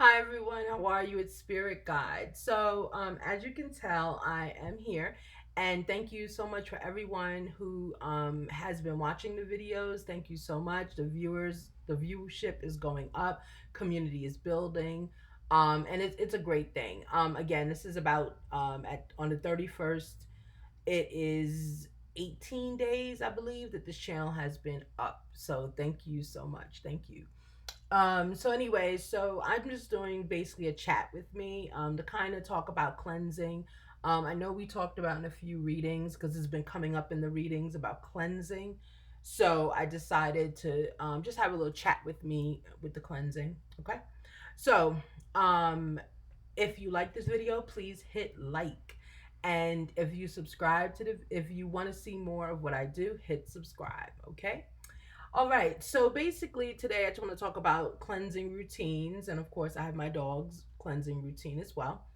Hi everyone, how are you? It's Spirit Guide. As you can tell, I am here, and thank you so much for everyone who has been watching the videos. Thank you so much. The viewership is going up, community is building, and it's a great thing. Again, this is about at on the 31st. It is 18 days, I believe, that this channel has been up. So thank you so much. Thank you. So I'm just doing basically a chat with me, to kind of talk about cleansing. I know we talked about in a few readings because it's been coming up in the readings about cleansing. So I decided to just have a little chat with me with the cleansing. Okay. So, um, if you like this video, please hit like. And if you subscribe if you want to see more of what I do, hit subscribe. Okay. All right. So basically, today I just want to talk about cleansing routines, and of course, I have my dog's cleansing routine as well.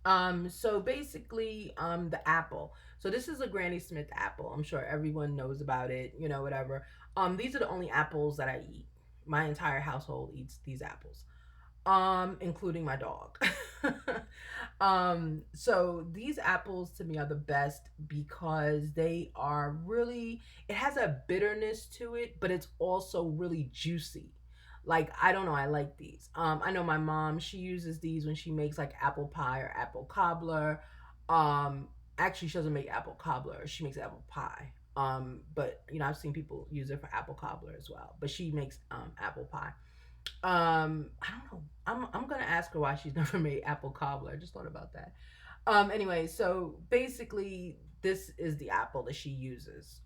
The apple. So this is a Granny Smith apple. I'm sure everyone knows about it. Whatever. These are the only apples that I eat. My entire household eats these apples, including my dog. So these apples to me are the best because they are really, it has a bitterness to it, but it's also really juicy. Like, I don't know, I like these. I know my mom, she uses these when she makes like apple pie or apple cobbler. um Actually, she doesn't make apple cobbler, she makes apple pie. But I've seen people use it for apple cobbler as well, but she makes apple pie. I don't know. I'm gonna ask her why she's never made apple cobbler. I just thought about that. Anyway, so basically, this is the apple that she uses.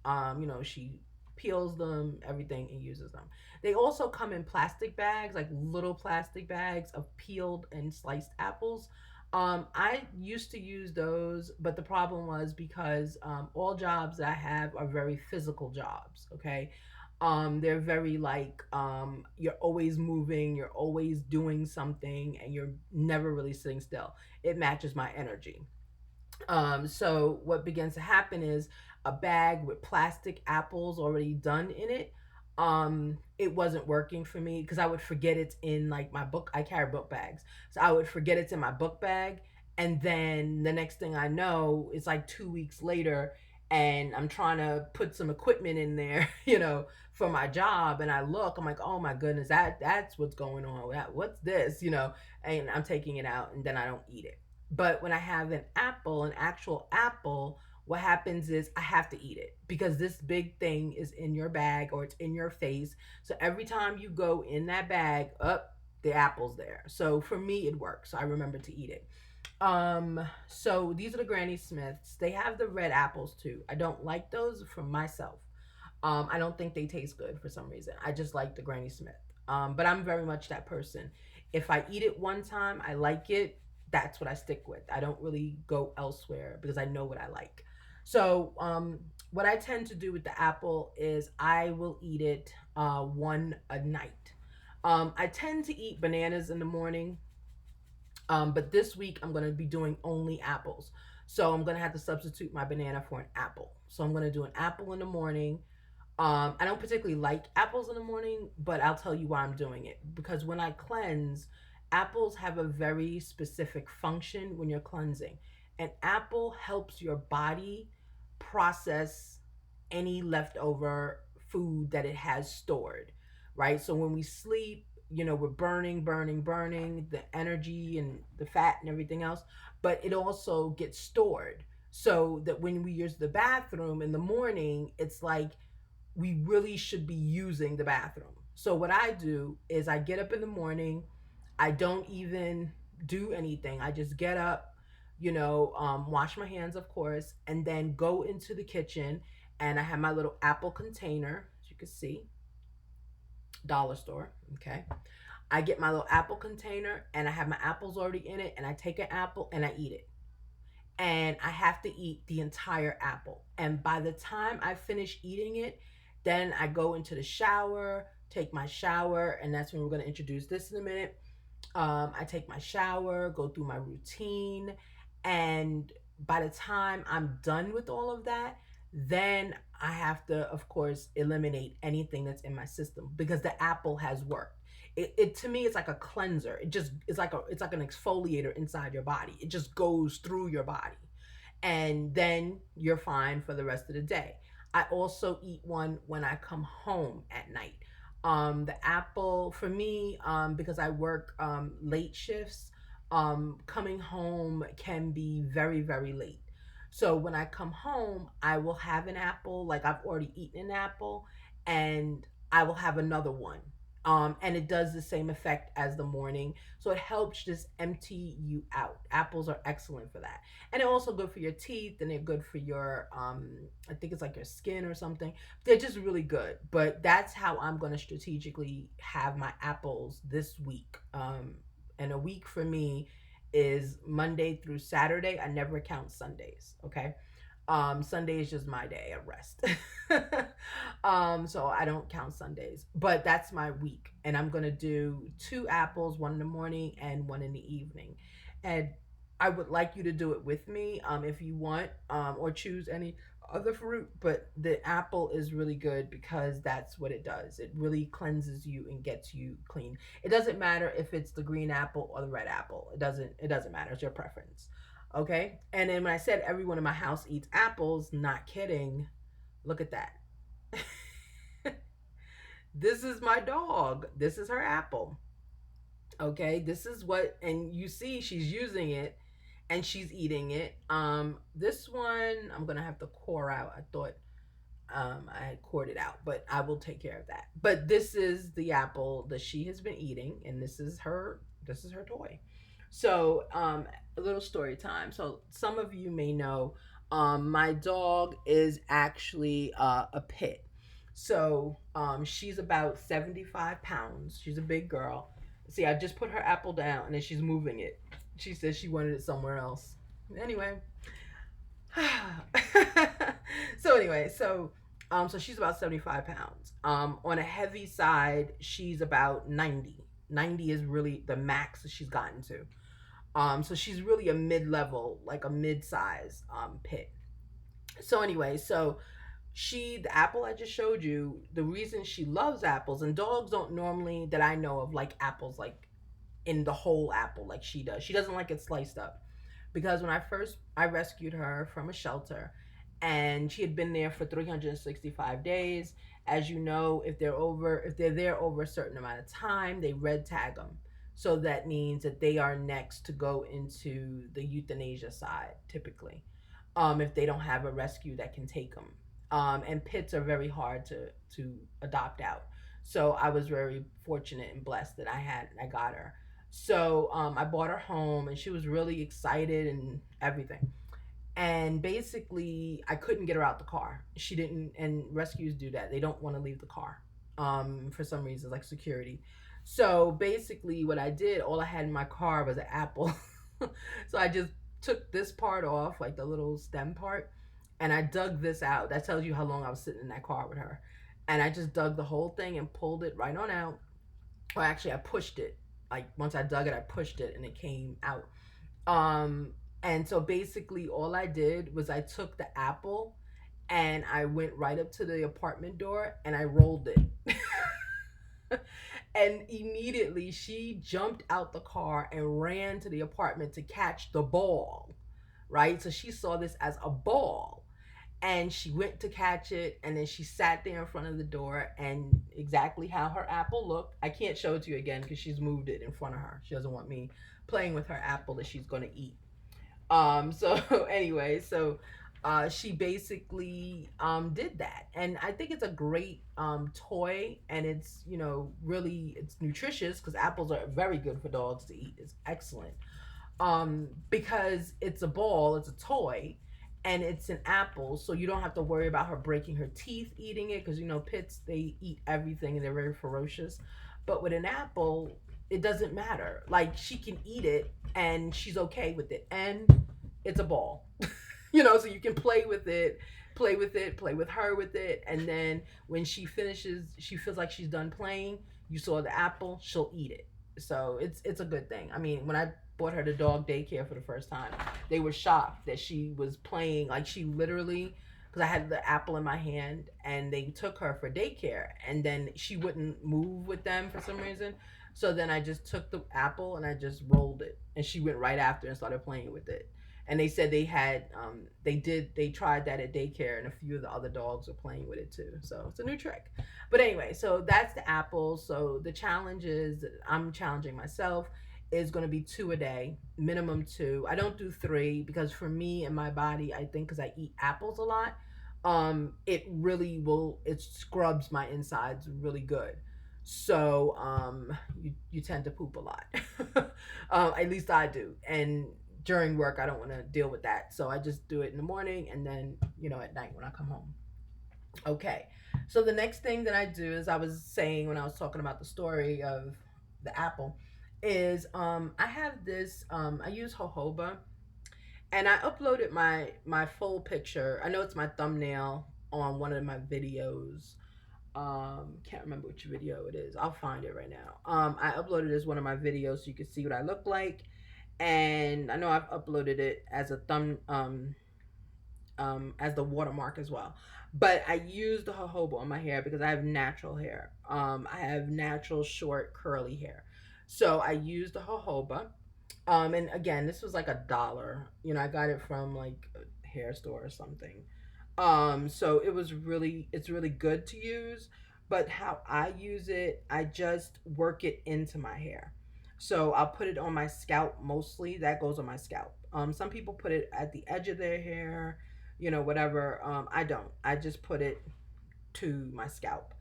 She peels them, everything, and uses them. They also come in plastic bags, like little plastic bags of peeled and sliced apples. I used to use those, but the problem was because all jobs that I have are very physical jobs. Okay, they're very like, you're always moving, you're always doing something, and you're never really sitting still. It matches my energy. So what begins to happen is a bag with plastic apples already done in it. It wasn't working for me because I would forget it's in like my book. I carry book bags, so I would forget it's in my book bag, and then the next thing I know, it's like 2 weeks later, and I'm trying to put some equipment in there, for my job, and I look, I'm like, oh my goodness, that's what's going on. What's this, and I'm taking it out, and then I don't eat it. But when I have an actual apple, what happens is I have to eat it because this big thing is in your bag or it's in your face. So every time you go in that bag, up, the apple's there. So for me, it works. So I remember to eat it. So these are the Granny Smiths. They have the red apples too. I don't like those for myself. I don't think they taste good for some reason. I just like the Granny Smith. But I'm very much that person. If I eat it one time, I like it, that's what I stick with. I don't really go elsewhere because I know what I like. So, what I tend to do with the apple is I will eat it one a night. I tend to eat bananas in the morning, but this week I'm going to be doing only apples. So I'm going to have to substitute my banana for an apple. So I'm going to do an apple in the morning. I don't particularly like apples in the morning, but I'll tell you why I'm doing it. Because when I cleanse, apples have a very specific function when you're cleansing. An apple helps your body process any leftover food that it has stored, right? So when we sleep, we're burning the energy and the fat and everything else, but it also gets stored. So that when we use the bathroom in the morning, it's like we really should be using the bathroom. So what I do is I get up in the morning. I don't even do anything. I just get up, wash my hands, of course, and then go into the kitchen. And I have my little apple container, as you can see, dollar store. Okay. I get my little apple container and I have my apples already in it. And I take an apple and I eat it. And I have to eat the entire apple. And by the time I finish eating it, then I go into the shower, take my shower, and that's when we're going to introduce this in a minute. I take my shower, go through my routine, and by the time I'm done with all of that, then I have to, of course, eliminate anything that's in my system because the apple has worked. It to me, it's like a cleanser. It's like an exfoliator inside your body. It just goes through your body, and then you're fine for the rest of the day. I also eat one when I come home at night. The apple for me, because I work late shifts, coming home can be very, very late. So when I come home, I will have an apple, like I've already eaten an apple, and I will have another one. And it does the same effect as the morning. So it helps just empty you out. Apples are excellent for that. And they're also good for your teeth, and they're good for your I think it's like your skin or something. They're just really good. But that's how I'm going to strategically have my apples this week. And a week for me is Monday through Saturday. I never count Sundays, okay? Sunday is just my day of rest. So I don't count Sundays, but that's my week, and I'm gonna do two apples, one in the morning and one in the evening. And I would like you to do it with me, if you want, or choose any other fruit. But the apple is really good because that's what it does. It really cleanses you and gets you clean. It doesn't matter if it's the green apple or the red apple. It doesn't matter. It's your preference. Okay. And then when I said everyone in my house eats apples, not kidding. Look at that. This is my dog. This is her apple. Okay. This is what, and you see she's using it and she's eating it. This one I'm gonna have to core out. I thought I had cored it out, but I will take care of that. But this is the apple that she has been eating, and this is her toy. So, a little story time. So, some of you may know, my dog is actually a pit. So, she's about 75 pounds. She's a big girl. See, I just put her apple down, and then she's moving it. She says she wanted it somewhere else. Anyway, so she's about 75 pounds. On a heavy side, she's about 90. 90 is really the max that she's gotten to. So she's really a mid-level, like a mid-size pit. So anyway, so the apple I just showed you, the reason she loves apples, and dogs don't normally, that I know of, like apples like in the whole apple like she does. She doesn't like it sliced up, because when I rescued her from a shelter, and she had been there for 365 days. As you know, if they're there over a certain amount of time, they red tag them. So that means that they are next to go into the euthanasia side typically, if they don't have a rescue that can take them. And pits are very hard to adopt out. So I was very fortunate and blessed that I got her. So I bought her home, and she was really excited and everything. And basically, I couldn't get her out the car. She didn't, and rescues do that. They don't want to leave the car, for some reason, like security. So basically, what I did, all I had in my car was an apple. So I just took this part off, like the little stem part, and I dug this out. That tells you how long I was sitting in that car with her. And I just dug the whole thing and pulled it right on out. Or actually, I pushed it. Like once I dug it, I pushed it and it came out. Um, and so basically, all I did was I took the apple and I went right up to the apartment door and I rolled it. And immediately she jumped out the car and ran to the apartment to catch the ball, right? So she saw this as a ball, and she went to catch it, and then she sat there in front of the door, and exactly how her apple looked. I can't show it to you again because she's moved it in front of her. She doesn't want me playing with her apple that she's going to eat. So anyway, so she basically did that, and I think it's a great toy, and it's, really, it's nutritious because apples are very good for dogs to eat. It's excellent, because it's a ball, it's a toy, and it's an apple, so you don't have to worry about her breaking her teeth eating it, because pits, they eat everything and they're very ferocious. But with an apple, it doesn't matter. Like, she can eat it and she's okay with it, and it's a ball. So you can play with her with it, and then when she finishes, she feels like she's done playing, you saw the apple, she'll eat it. So it's a good thing. I mean, when I bought her to dog daycare for the first time, they were shocked that she was playing, like she literally, because I had the apple in my hand, and they took her for daycare, and then she wouldn't move with them for some reason. So then I just took the apple and I just rolled it, and she went right after and started playing with it. And they said they tried that at daycare, and a few of the other dogs were playing with it too. So it's a new trick. But anyway, so that's the apple. So the challenge is, I'm challenging myself, is going to be two a day, minimum two. I don't do three because for me and my body, I think because I eat apples a lot, it really will, it scrubs my insides really good. So you tend to poop a lot. At least I do. And during work, I don't want to deal with that. So I just do it in the morning and then, at night when I come home. Okay. So the next thing that I do, is I was saying when I was talking about the story of the apple, is I have this, I use jojoba, and I uploaded my full picture. I know it's my thumbnail on one of my videos. Can't remember which video it is. I'll find it right now. I uploaded it as one of my videos so you can see what I look like. And I know I've uploaded it as a as the watermark as well. But I use the jojoba on my hair because I have natural hair. I have natural short curly hair, so I use the jojoba. And again, this was like $1. I got it from like a hair store or something. So it's really good to use. But how I use it, I just work it into my hair. So I'll put it on my scalp mostly. That goes on my scalp. Some people put it at the edge of their hair, whatever. I don't. I just put it to my scalp.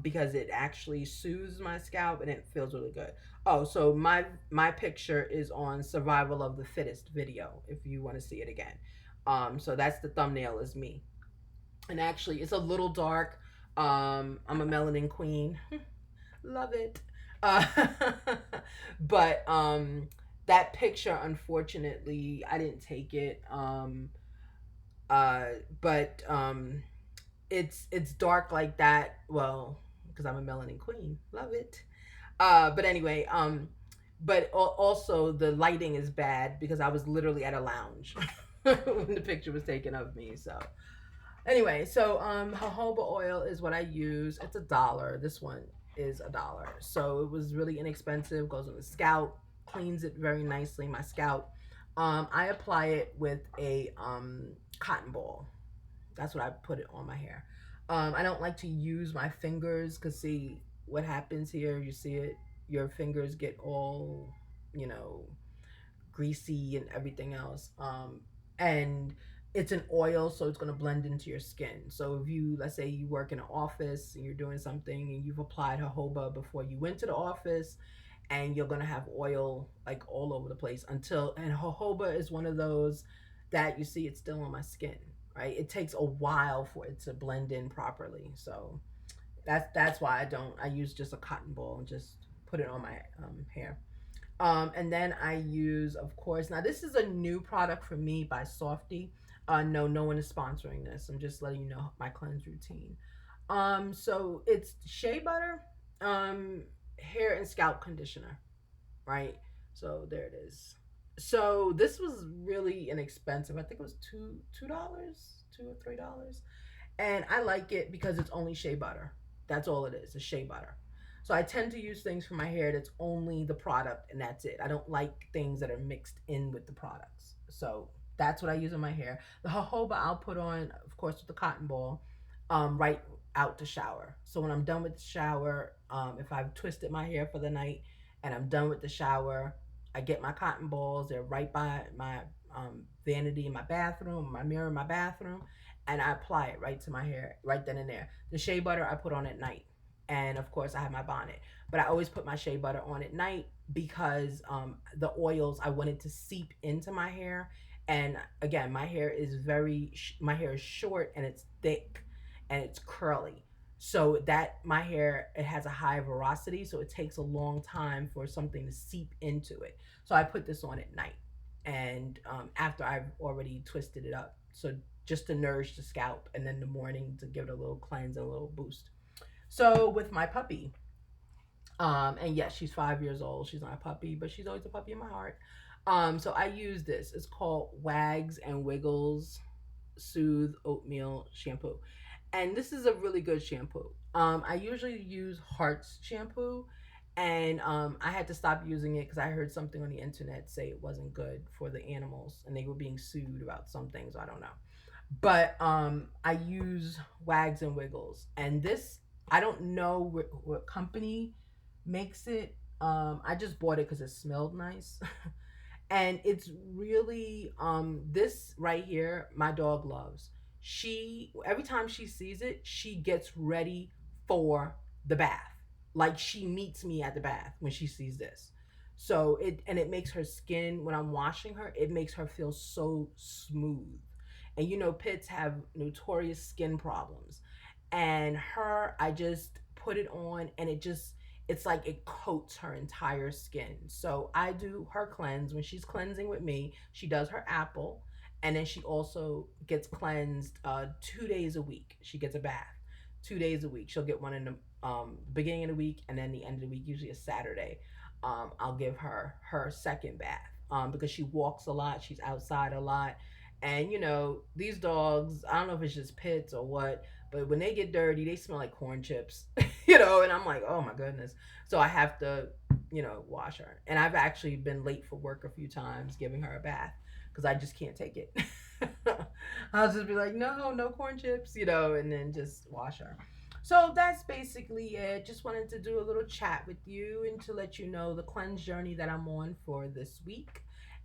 Because it actually soothes my scalp and it feels really good. Oh, so my picture is on Survival of the Fittest video if you want to see it again. So that's the thumbnail, is me. And actually it's a little dark. I'm a melanin queen. Love it. Uh, but that picture, unfortunately, I didn't take it. Uh, but it's dark like that. Well, because I'm a melanin queen. Love it. But anyway, but also the lighting is bad because I was literally at a lounge when the picture was taken of me. So anyway, so jojoba oil is what I use. It's $1. This one is $1. So it was really inexpensive. Goes on the scalp, cleans it very nicely. My scalp. I apply it with a cotton ball. That's what I put it on my hair. I don't like to use my fingers because see what happens here. You see it. Your fingers get all, you know, greasy and everything else. And it's an oil, so it's going to blend into your skin. So if you, let's say you work in an office and you're doing something and you've applied jojoba before you went to the office, and you're going to have oil like all over the place until, and jojoba is one of those that you see it's still on my skin, right? It takes a while for it to blend in properly. So that's why I use just a cotton ball and just put it on my hair. And then I use, of course, now this is a new product for me by Softy. No, no one is sponsoring this. I'm just letting you know my cleanse routine. So it's Shea Butter, hair and scalp conditioner, right? So there it is. So this was really inexpensive. I think it was $2, $2 or $3, and I like it because it's only shea butter. That's all it is, a shea butter. So I tend to use things for my hair that's only the product and that's it. I don't like things that are mixed in with the products. So that's what I use in my hair. The jojoba I'll put on, of course, with the cotton ball, right out to shower. So when I'm done with the shower, if I've twisted my hair for the night and I'm done with the shower, I get my cotton balls. They're right by my vanity in my bathroom, my mirror in my bathroom, and I apply it right to my hair right then and there. The shea butter I put on at night, and of course I have my bonnet, but I always put my shea butter on at night because the oils, I want it to seep into my hair. And again, my hair is short and it's thick and it's curly. So that my hair, it has a high porosity, so it takes a long time for something to seep into it. So I put this on at night, and after I've already twisted it up. So just to nourish the scalp, and then in the morning to give it a little cleanse and a little boost. So with my puppy, and yes, she's 5 years old. She's not a puppy, but she's always a puppy in my heart. So I use this. It's called Wags and Wiggles Soothe Oatmeal Shampoo, and this is a really good shampoo. I usually use Hearts shampoo, And I had to stop using it because I heard something on the internet say it wasn't good for the animals, and they were being sued about some things. I don't know, but I use Wags and Wiggles, and this, I don't know what company makes it. I just bought it because it smelled nice. And it's really this right here my dog loves. She, every time she sees it, she gets ready for the bath. Like she meets me at the bath when she sees this. So it, and it makes her skin, when I'm washing her, it makes her feel so smooth. And you know, pits have notorious skin problems, and her, I just put it on and it just, it's like it coats her entire skin. So I do her cleanse when she's cleansing with me. She does her apple, and then she also gets cleansed 2 days a week. She gets a bath 2 days a week. She'll get one in the beginning of the week, and then the end of the week, usually a Saturday. I'll give her her second bath because she walks a lot. She's outside a lot. And you know, these dogs, I don't know if it's just pits or what, but when they get dirty, they smell like corn chips, you know, and I'm like, oh my goodness. So I have to, you know, wash her. And I've actually been late for work a few times giving her a bath because I just can't take it. I'll just be like, no, no corn chips, you know, and then just wash her. So that's basically it. Just wanted to do a little chat with you and to let you know the cleanse journey that I'm on for this week.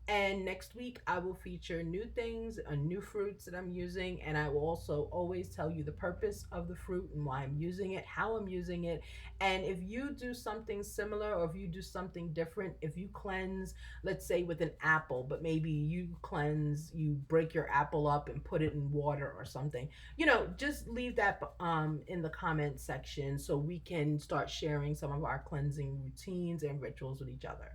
And next week, I will feature new things and new fruits that I'm using. And I will also always tell you the purpose of the fruit and why I'm using it, how I'm using it. And if you do something similar or if you do something different, if you cleanse, let's say with an apple, but maybe you cleanse, you break your apple up and put it in water or something, you know, just leave that in the comment section so we can start sharing some of our cleansing routines and rituals with each other.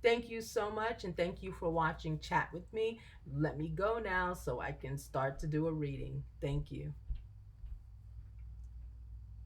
Thank you so much, and thank you for watching Chat with me. Let me go now so I can start to do a reading. Thank you.